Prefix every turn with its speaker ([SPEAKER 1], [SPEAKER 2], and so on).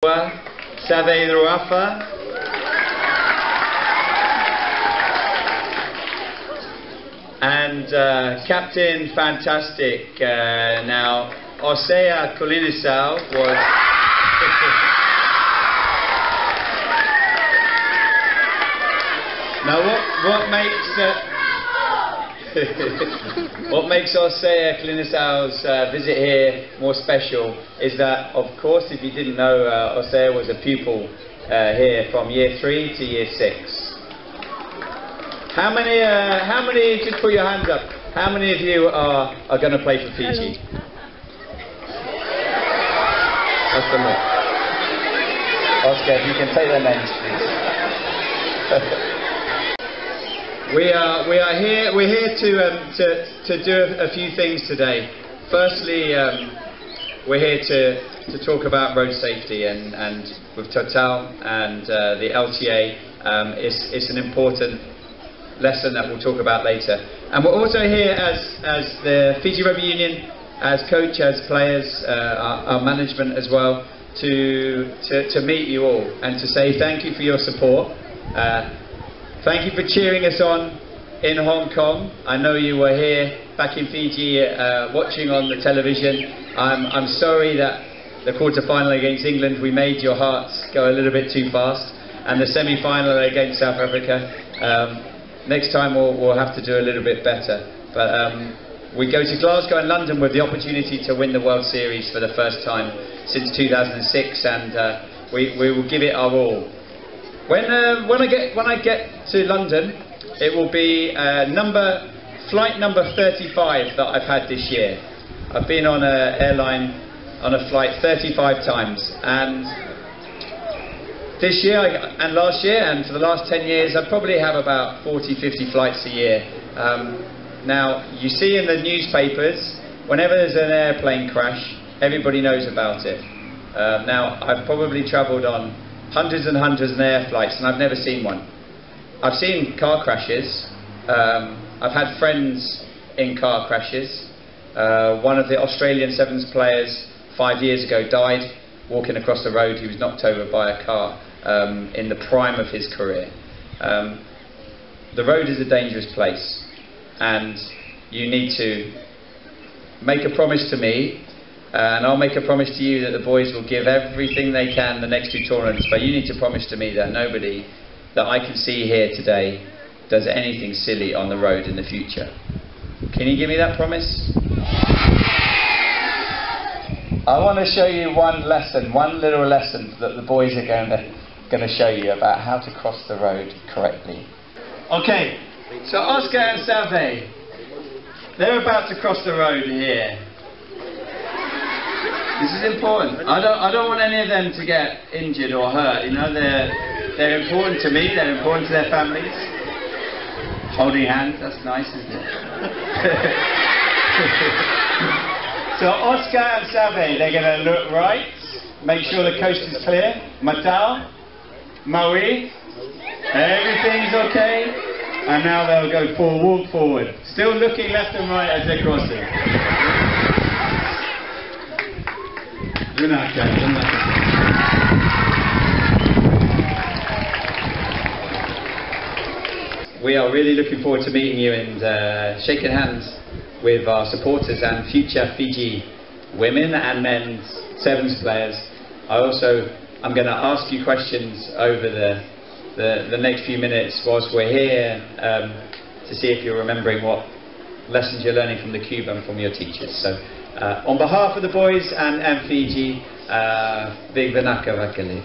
[SPEAKER 1] Savez Rafa. And Captain Fantastic. Now, Osea Colinisau was... Now, what makes Osea Colinisau's visit here more special is that, of course, if you didn't know, Osea was a pupil here from year 3 to year 6. How many, just put your hands up, how many of you are going to play for Fiji? That's the look. Oscar, if you can take their names, please. We're here to do a few things today. Firstly, we're here to talk about road safety and with Total and the LTA. It's an important lesson that we'll talk about later. And we're also here as the Fiji Rugby Union, as coach, as players, our management as well, to meet you all and to say thank you for your support. Thank you for cheering us on in Hong Kong. I know you were here back in Fiji watching on the television. I'm sorry that the quarter-final against England, we made your hearts go a little bit too fast, and the semi-final against South Africa. Next time we'll have to do a little bit better. But we go to Glasgow and London with the opportunity to win the World Series for the first time since 2006, and we will give it our all. When I get to London, it will be flight number 35 that I've had this year. I've been on an airline on a flight 35 times, and this year and last year and for the last 10 years I probably have about 40-50 flights a year. Now you see in the newspapers whenever there's an airplane crash, everybody knows about it. Now I've probably travelled on hundreds and hundreds of air flights and I've never seen one. I've seen car crashes. I've had friends in car crashes. One of the Australian Sevens players 5 years ago died walking across the road. He was knocked over by a car in the prime of his career. The road is a dangerous place, and you need to make a promise to me, and I'll make a promise to you that the boys will give everything they can the next 2 tournaments, but you need to promise to me that nobody that I can see here today does anything silly on the road in the future. Can you give me that promise? I want to show you one lesson, one little lesson that the boys are going to show you about how to cross the road correctly. Okay, so Oscar and Save, they're about to cross the road here. This is important. I don't want any of them to get injured or hurt. You know, they're important to me. They're important to their families. Holding hands, that's nice, isn't it? So Oscar and Save, they're going to look right, make sure the coast is clear. Matal, Maui, everything's okay, and now they'll go walk forward, still looking left and right as they're crossing. We are really looking forward to meeting you and shaking hands with our supporters and future Fiji women and men's Sevens players. I'm going to ask you questions over the next few minutes whilst we're here to see if you're remembering what lessons you're learning from the cube and from your teachers. So on behalf of the boys and Fiji, Big Vanaka Vakali.